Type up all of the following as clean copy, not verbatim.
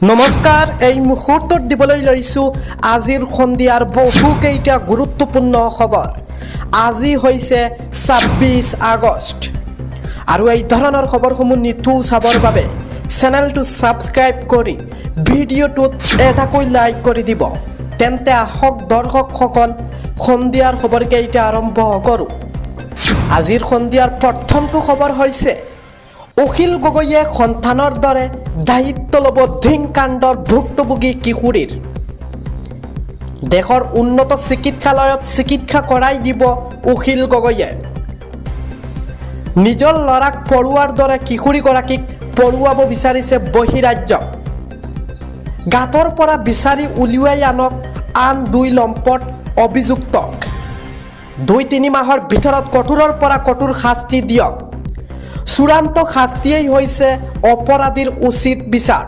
নমস্কাৰ, এই মুহূৰ্তত দিবলৈ লৈছোঁ আজিৰ সন্ধিয়াৰ বহুকেইটা গুৰুত্বপূৰ্ণ খবৰ। আজি হৈছে ২৬ আগষ্ট আৰু এই ধৰণৰ খবৰসমূহ নিতৌ চাবৰ বাবে চেনেলটো ছাবস্ক্ৰাইব কৰি ভিডিঅ'টোত এটাকৈ লাইক কৰি দিব। তেন্তে আহক দৰ্শকসকল, সন্ধিয়াৰ খবৰকেইটা আৰম্ভ কৰোঁ। আজিৰ সন্ধিয়াৰ প্ৰথমটো খবৰ হৈছে অখিল গগৈয়ে সন্তানৰ দৰে দায়িত্ব ল'ব ধিংকাণ্ডৰ ভুক্তভোগী কিশোৰীৰ। দেশৰ উন্নত চিকিৎসালয়ত চিকিৎসা কৰাই দিব অখিল গগৈয়ে। নিজৰ ল'ৰাক পঢ়ুৱাৰ দৰে কিশোৰীগৰাকীক পঢ়ুৱাব বিচাৰিছে বহিৰাজ্যক। গাঁতৰ পৰা বিচাৰি উলিয়াই আনক আন ২ লম্পট অভিযুক্তক। ২-৩ মাহৰ ভিতৰত কঠোৰৰ পৰা কঠোৰ শাস্তি দিয়ক। চূড়ান্ত শাস্তিয়েই হৈছে অপৰাধীৰ উচিত বিচাৰ।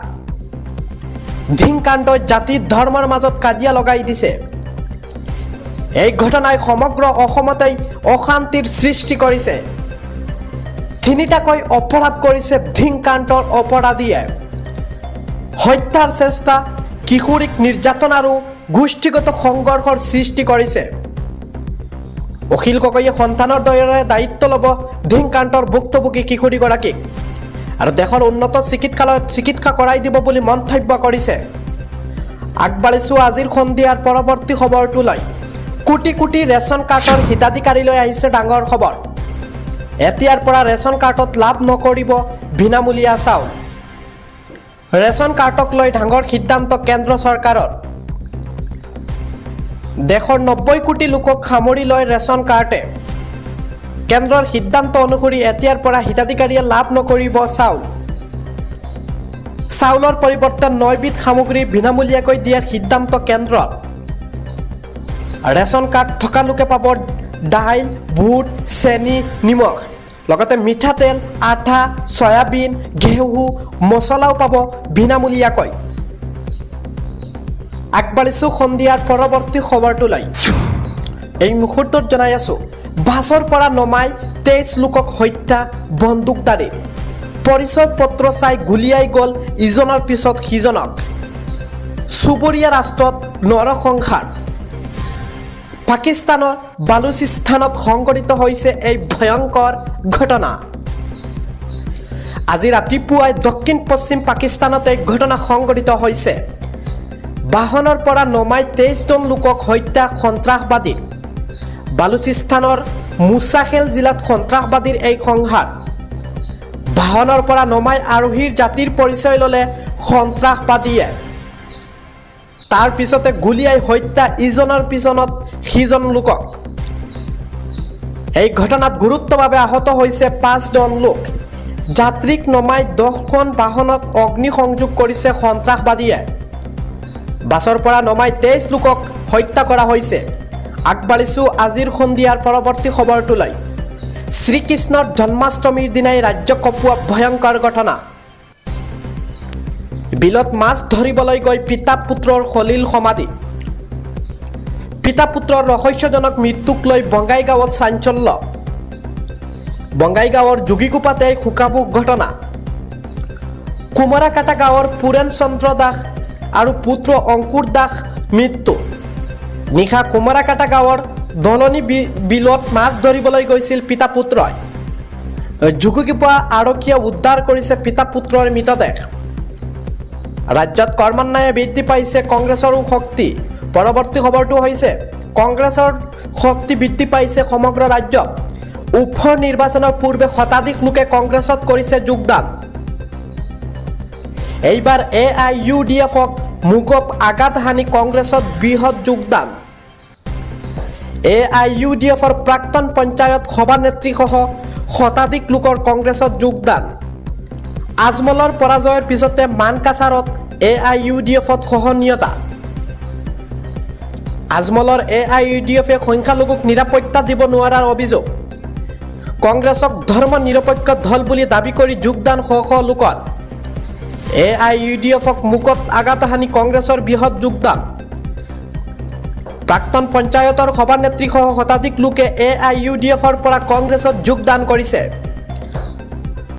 ধিংকাণ্ডই জাতি ধৰ্মৰ মাজত কাজিয়া লগাই দিছে। এই ঘটনাই সমগ্ৰ অসমতেই অশান্তিৰ সৃষ্টি কৰিছে। ৩টাকৈ অপৰাধ কৰিছে ধিংকাণ্ডৰ অপৰাধীয়ে। হত্যাৰ চেষ্টা, কিশোৰীক নিৰ্যাতন আৰু গোষ্ঠীগত সংঘৰ্ষৰ সৃষ্টি কৰিছে। অখিল গগৈয়ে সন্তানৰ দৰে দায়িত্ব ল'ব ধিংকাণ্ডৰ ভুক্তভোগী কিশোৰীগৰাকীক আৰু দেশৰ উন্নত চিকিৎসালয়ত চিকিৎসা কৰাই দিব বুলি মন্তব্য কৰিছে। আগবাঢ়িছোঁ আজিৰ সন্ধিয়াৰ পৰৱৰ্তী খবৰটো লৈ। কোটি কোটি ৰেচন কাৰ্ডৰ হিতাধিকাৰীলৈ আহিছে ডাঙৰ খবৰ। এতিয়াৰ পৰা ৰেচন কাৰ্ডত লাভ নকৰিব বিনামূলীয়া চাউল। ৰেচন কাৰ্ডক লৈ ডাঙৰ সিদ্ধান্ত কেন্দ্ৰ চৰকাৰৰ। দেশৰ ৯০ কোটি লোকক সামৰি লয় ৰেচন কাৰ্ডে। কেন্দ্ৰৰ সিদ্ধান্ত অনুসৰি এতিয়াৰ পৰা হিতাধিকাৰীয়ে লাভ নকৰিব চাউল। চাউলৰ পৰিৱৰ্তে ৯ বিধ সামগ্ৰী বিনামূলীয়াকৈ দিয়াৰ সিদ্ধান্ত কেন্দ্ৰৰ। ৰেচন কাৰ্ড থকা লোকে পাব দাইল, বুট, চেনি, নিমখ, লগতে মিঠাতেল, আটা, চয়াবিন, ঘেঁহু, মছলাও পাব বিনামূলীয়াকৈ। আগবাঢ়িছোঁ সন্ধিয়াৰ পৰৱৰ্তী খবৰটো লৈ। এই মুহূৰ্তত জনাই আছোঁ, বাছৰ পৰা নমাই ২৩ লোকক হত্যা বন্দুকধাৰী। পৰিচয় পত্ৰ চাই গুলিয়াই গ'ল ইজনৰ পিছত সিজনক। চুবুৰীয়া ৰাষ্ট্ৰত নৰসংহাৰ। পাকিস্তানৰ বালুচিস্তানত সংঘটিত হৈছে এই ভয়ংকৰ ঘটনা। আজি ৰাতিপুৱাই দক্ষিণ পশ্চিম পাকিস্তানত এই ঘটনা সংঘটিত হৈছে। বাহনৰ পৰা নমাই ২৩ জন লোকক হত্যা সন্ত্ৰাসবাদীৰ। বালুচিস্তানৰ মুছাখেল জিলাত সন্ত্ৰাসবাদীৰ এই সংঘাত। বাহনৰ পৰা নমাই আৰোহীৰ জাতিৰ পৰিচয় ল'লে সন্ত্ৰাসবাদীয়ে। তাৰ পিছতে গুলীয়াই হত্যা ইজনৰ পিছত সিজন লোকক। এই ঘটনাত গুৰুতৰভাৱে আহত হৈছে ৫ জন লোক। যাত্ৰীক নমাই ১০খন বাহনত অগ্নিসংযোগ কৰিছে সন্ত্ৰাসবাদীয়ে। বাছৰ পৰা নমাই ২৩ লোকক হত্যা কৰা হৈছে। আগবাঢ়িছোঁ আজিৰ সন্ধিয়াৰ পৰৱৰ্তী খবৰটো লৈ। শ্ৰীকৃষ্ণৰ জন্মাষ্টমীৰ দিনাই ৰাজ্য কঁপোৱা ভয়ংকৰ ঘটনা। বিলত মাছ ধৰিবলৈ গৈ পিতা পুত্ৰৰ সলিল সমাধি। পিতা পুত্ৰৰ ৰহস্যজনক মৃত্যুক লৈ বঙাইগাঁৱত চাঞ্চল্য। বঙাইগাঁৱৰ যোগীগোপাতে শোকাবহ ঘটনা। কুমৰাকাটা গাঁৱৰ পুৰেণ চন্দ্ৰ দাস আৰু পুত্ৰ অংকুৰ দাস মৃত্যু। নিশা কুমৰাকাটা গাঁৱৰ দলনি বিলত মাছ ধৰিবলৈ গৈছিল পিতা পুত্ৰই। যোগীগোপা আৰক্ষীয়ে উদ্ধাৰ কৰিছে পিতা পুত্ৰৰ মৃতদেহ। ৰাজ্যত ক্ৰমান্বয়ে বৃদ্ধি পাইছে কংগ্ৰেছৰো শক্তি। পৰৱৰ্তী খবৰটো হৈছে, কংগ্ৰেছৰ শক্তি বৃদ্ধি পাইছে সমগ্ৰ ৰাজ্যত। উপ নিৰ্বাচনৰ পূৰ্বে শতাধিক লোকে কংগ্ৰেছত কৰিছে যোগদান। এইবাৰ AIUDFক মুগত আঘাত হানি কংগ্ৰেছত বৃহৎ যোগদান। AIUDFৰ প্ৰাক্তন পঞ্চায়ত সভানেত্ৰীসহ শতাধিক লোকৰ কংগ্ৰেছত যোগদান। আজমলৰ পৰাজয়ৰ পিছতে মানকাছাৰত AIUDFত সহনীয়তা। আজমলৰ AIUDFে সংখ্যালঘুক নিৰাপত্তা দিব নোৱাৰাৰ অভিযোগ। কংগ্ৰেছক ধৰ্ম নিৰপেক্ষ দল বুলি দাবী কৰি যোগদান শ শ লোকৰ। AIUDFক মুখত আঘাত হানি কংগ্ৰেছৰ বৃহৎ যোগদান। প্ৰাক্তন পঞ্চায়তৰ সভানেত্ৰীসহ শতাধিক লোকে AIUDFৰ পৰা কংগ্ৰেছত যোগদান কৰিছে।